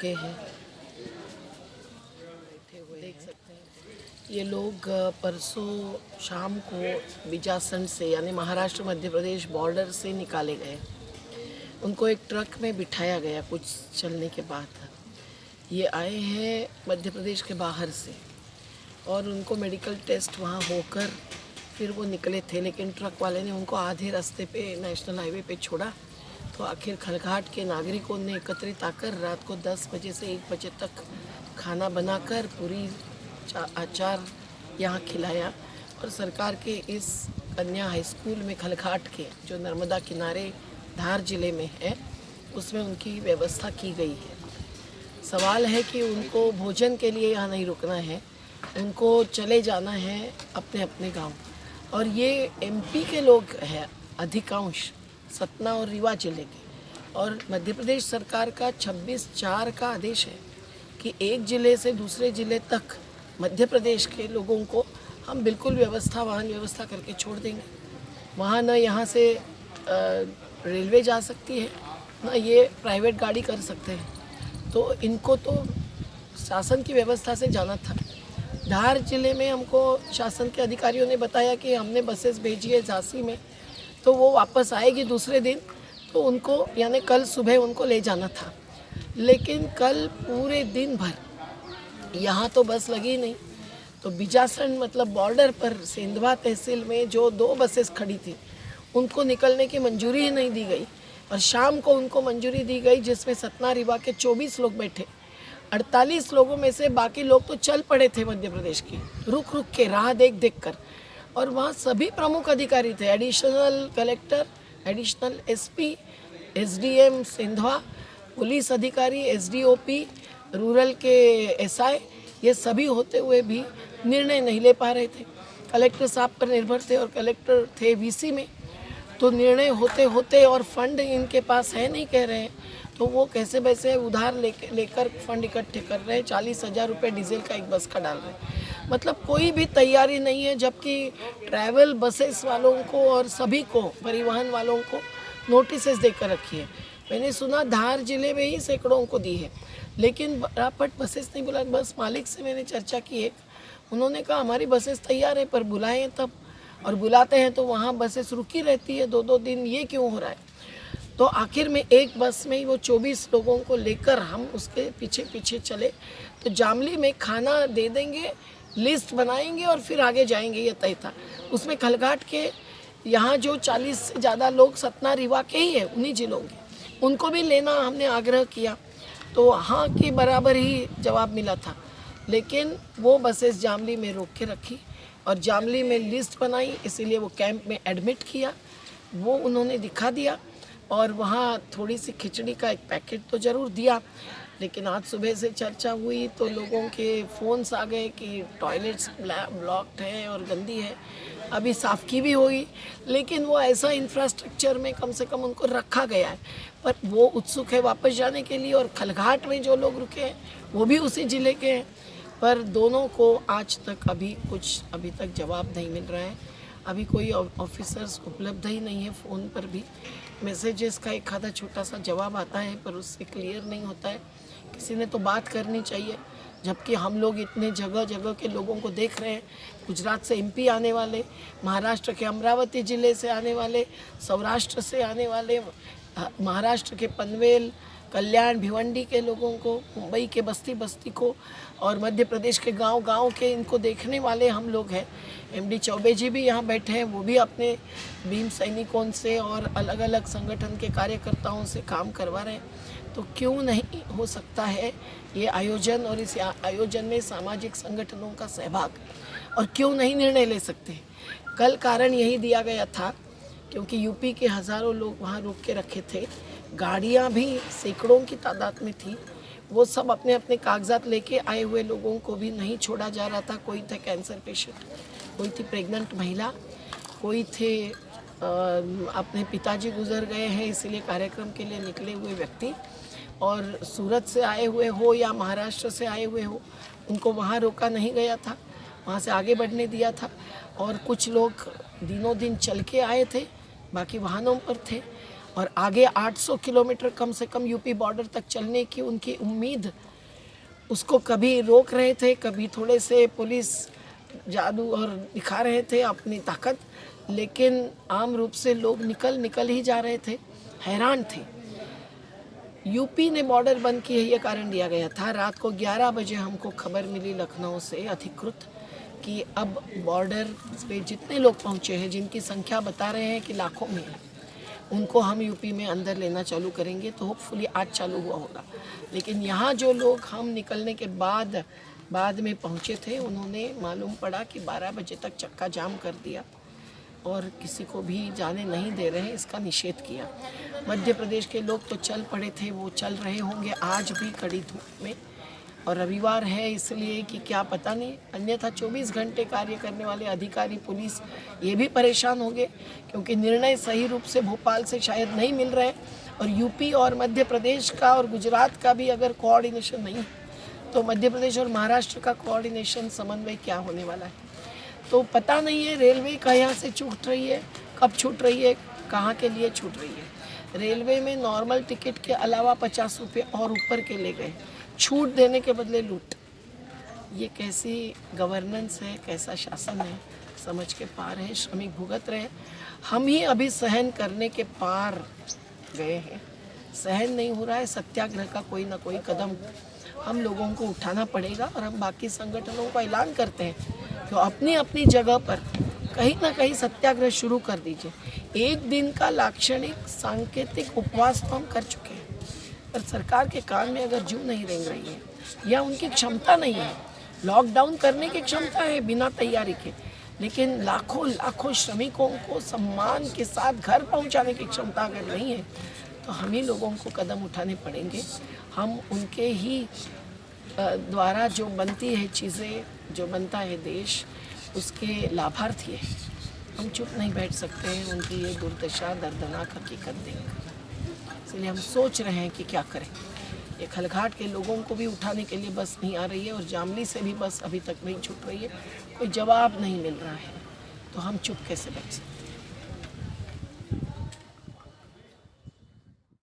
रुके हैं, बैठे हुए देख सकते हैं। ये लोग परसों शाम को बिजासन से यानी महाराष्ट्र मध्य प्रदेश बॉर्डर से निकाले गए। उनको एक ट्रक में बिठाया गया कुछ चलने के बाद। ये आए हैं मध्य प्रदेश के बाहर से और उनको मेडिकल टेस्ट वहाँ होकर फिर वो निकले थे, लेकिन ट्रक वाले ने उनको आधे रास्ते पे नेशनल हाईवे पे छोड़ा। तो आखिर खलघाट के नागरिकों ने एकत्रित आकर रात को 10 बजे से 1 बजे तक खाना बनाकर पूरी अचार यहाँ खिलाया और सरकार के इस कन्या हाई स्कूल में खलघाट के जो नर्मदा किनारे धार जिले में है उसमें उनकी व्यवस्था की गई है। सवाल है कि उनको भोजन के लिए यहाँ नहीं रुकना है, उनको चले जाना है अपने अपने गांव। और ये एमपी के लोग हैं अधिकांश, सतना और रीवा जिले के। और मध्य प्रदेश सरकार का 26/4 का आदेश है कि एक ज़िले से दूसरे ज़िले तक मध्य प्रदेश के लोगों को हम बिल्कुल वाहन व्यवस्था करके छोड़ देंगे। वहाँ न यहाँ से रेलवे जा सकती है, न ये प्राइवेट गाड़ी कर सकते हैं। तो इनको तो शासन की व्यवस्था से जाना था। धार जिले में हमको शासन के अधिकारियों ने बताया कि हमने बसेस भेजी है झांसी में, तो वो वापस आएगी दूसरे दिन, तो उनको यानी कल सुबह उनको ले जाना था। लेकिन कल पूरे दिन भर यहाँ तो बस लगी नहीं, तो बिजासन मतलब बॉर्डर पर सेंधवा तहसील में जो 2 बसेस खड़ी थी उनको निकलने की मंजूरी ही नहीं दी गई। और शाम को उनको मंजूरी दी गई जिसमें सतना रीवा के 24 लोग बैठे। 48 लोगों में से बाकी लोग तो चल पड़े थे मध्य प्रदेश के, रुक रुक के राह देख कर। और वहाँ सभी प्रमुख अधिकारी थे, additional collector, additional SP, SDM Sendhwa, police अधिकारी, एसडीओपी, रूरल के एसआई, ये सभी होते हुए भी निर्णय नहीं ले पा रहे थे। कलेक्टर साहब पर निर्भर थे और कलेक्टर थे वीसी में, तो निर्णय होते होते और फंड इनके पास है नहीं कह रहे हैं, तो वो कैसे वैसे उधार लेकर फंड इकट्ठे कर रहे हैं। 40,000 रुपये डीजल का एक बस का डाल रहे हैं। मतलब कोई भी तैयारी नहीं है, जबकि ट्रैवल बसेस वालों को और सभी को, परिवहन वालों को नोटिसेस देकर रखी है। मैंने सुना धार जिले में ही सैकड़ों को दी है, लेकिन बराबर बसेस नहीं बुला। बस मालिक से मैंने चर्चा की एक, उन्होंने कहा हमारी बसेस तैयार है पर बुलाएं तब, और बुलाते हैं तो वहाँ बसेस रुकी रहती है 2-2 दिन। ये क्यों हो रहा है? तो आखिर में एक बस में ही वो 24 लोगों को लेकर हम उसके पीछे पीछे चले। तो जामली में खाना दे देंगे, लिस्ट बनाएंगे और फिर आगे जाएंगे, ये तय था। उसमें खलघाट के यहाँ जो 40 से ज़्यादा लोग सतना रीवा के ही है, उन्हीं जिलों के, उनको भी लेना हमने आग्रह किया, तो हाँ के बराबर ही जवाब मिला था। लेकिन वो बसेस जामली में रोक के रखी और जामली में लिस्ट बनाई, इसीलिए वो कैंप में एडमिट किया, वो उन्होंने दिखा दिया। और वहाँ थोड़ी सी खिचड़ी का एक पैकेट तो ज़रूर दिया। लेकिन आज सुबह से चर्चा हुई तो लोगों के फ़ोन्स आ गए कि टॉयलेट्स ब्लॉक्ड है और गंदी है। अभी साफ़ की भी होगी, लेकिन वो ऐसा इंफ्रास्ट्रक्चर में कम से कम उनको रखा गया है। पर वो उत्सुक है वापस जाने के लिए। और खलघाट में जो लोग रुके हैं वो भी उसी ज़िले के हैं, पर दोनों को आज तक अभी तक जवाब नहीं मिल रहा है। अभी कोई ऑफिसर्स उपलब्ध ही नहीं है। फ़ोन पर भी मैसेजेस का एक आधा छोटा सा जवाब आता है, पर उससे क्लियर नहीं होता है। किसी ने तो बात करनी चाहिए, जबकि हम लोग इतने जगह जगह के लोगों को देख रहे हैं। गुजरात से एमपी आने वाले, महाराष्ट्र के अमरावती ज़िले से आने वाले, सौराष्ट्र से आने वाले, महाराष्ट्र के पनवेल, कल्याण, भिवंडी के लोगों को, मुंबई के बस्ती बस्ती को, और मध्य प्रदेश के गांव गांव के इनको देखने वाले हम लोग हैं। एमडी चौबे जी भी यहाँ बैठे हैं, वो भी अपने भीम सैनिकों से और अलग अलग संगठन के कार्यकर्ताओं से काम करवा रहे हैं। तो क्यों नहीं हो सकता है ये आयोजन, और इस आयोजन में सामाजिक संगठनों का सहभाग, और क्यों नहीं निर्णय ले सकते? कल कारण यही दिया गया था क्योंकि यूपी के हज़ारों लोग वहाँ रोक के रखे थे, गाड़ियाँ भी सैकड़ों की तादाद में थी, वो सब अपने अपने कागजात लेके आए हुए लोगों को भी नहीं छोड़ा जा रहा था। कोई थे कैंसर पेशेंट, कोई थी प्रेग्नेंट महिला, कोई थे अपने पिताजी गुजर गए हैं इसीलिए कार्यक्रम के लिए निकले हुए व्यक्ति, और सूरत से आए हुए हो या महाराष्ट्र से आए हुए हो, उनको वहाँ रोका नहीं गया था, वहाँ से आगे बढ़ने दिया था। और कुछ लोग दिनों दिन चल के आए थे, बाकी वाहनों पर थे। और आगे 800 किलोमीटर कम से कम यूपी बॉर्डर तक चलने की उनकी उम्मीद, उसको कभी रोक रहे थे, कभी थोड़े से पुलिस जादू और दिखा रहे थे अपनी ताकत, लेकिन आम रूप से लोग निकल ही जा रहे थे, हैरान थे। यूपी ने बॉर्डर बंद किए, ये कारण दिया गया था। रात को 11 बजे हमको खबर मिली लखनऊ से अधिकृत कि अब बॉर्डर पे जितने लोग पहुँचे हैं, जिनकी संख्या बता रहे हैं कि लाखों में है, उनको हम यूपी में अंदर लेना चालू करेंगे। तो होपफुली आज चालू हुआ होगा। लेकिन यहाँ जो लोग हम निकलने के बाद में पहुँचे थे, उन्होंने मालूम पड़ा कि 12 बजे तक चक्का जाम कर दिया और किसी को भी जाने नहीं दे रहे हैं, इसका निषेध किया। मध्य प्रदेश के लोग तो चल पड़े थे, वो चल रहे होंगे आज भी कड़ी धूप में, और रविवार है इसलिए कि क्या पता नहीं, अन्यथा 24 घंटे कार्य करने वाले अधिकारी पुलिस ये भी परेशान होंगे, क्योंकि निर्णय सही रूप से भोपाल से शायद नहीं मिल रहे। और यूपी और मध्य प्रदेश का और गुजरात का भी अगर कोऑर्डिनेशन नहीं, तो मध्य प्रदेश और महाराष्ट्र का कोऑर्डिनेशन समन्वय क्या होने वाला है, तो पता नहीं है। रेलवे का यहाँ से छूट रही है, कब छूट रही है, कहाँ के लिए छूट रही है। रेलवे में नॉर्मल टिकट के अलावा 50 रुपये और ऊपर के ले गए, छूट देने के बदले लूट। ये कैसी गवर्नेंस है, कैसा शासन है, समझ के पार है। श्रमिक भुगत रहे, हम ही अभी सहन करने के पार गए हैं। सहन नहीं हो रहा है, सत्याग्रह का कोई ना कोई कदम हम लोगों को उठाना पड़ेगा। और हम बाकी संगठनों का ऐलान करते हैं तो अपनी अपनी जगह पर कहीं ना कहीं सत्याग्रह शुरू कर दीजिए। एक दिन का लाक्षणिक सांकेतिक उपवास तो हम कर चुके हैं, पर सरकार के कान में अगर जूं नहीं रेंग रही है या उनकी क्षमता नहीं है, लॉकडाउन करने की क्षमता है बिना तैयारी के, लेकिन लाखों श्रमिकों को सम्मान के साथ घर पहुंचाने की क्षमता अगर नहीं है, तो हम ही लोगों को कदम उठाने पड़ेंगे। हम उनके ही द्वारा जो बनती है चीज़ें, जो बनता है देश, उसके लाभार्थी हैं। हम चुप नहीं बैठ सकते हैं उनकी ये दुर्दशा दर्दनाक हकीकत देखकर। इसलिए हम सोच रहे हैं कि क्या करें। ये खलघाट के लोगों को भी उठाने के लिए बस नहीं आ रही है, और जामली से भी बस अभी तक नहीं छूट रही है। कोई जवाब नहीं मिल रहा है, तो हम चुप कैसे बैठ सकते हैं।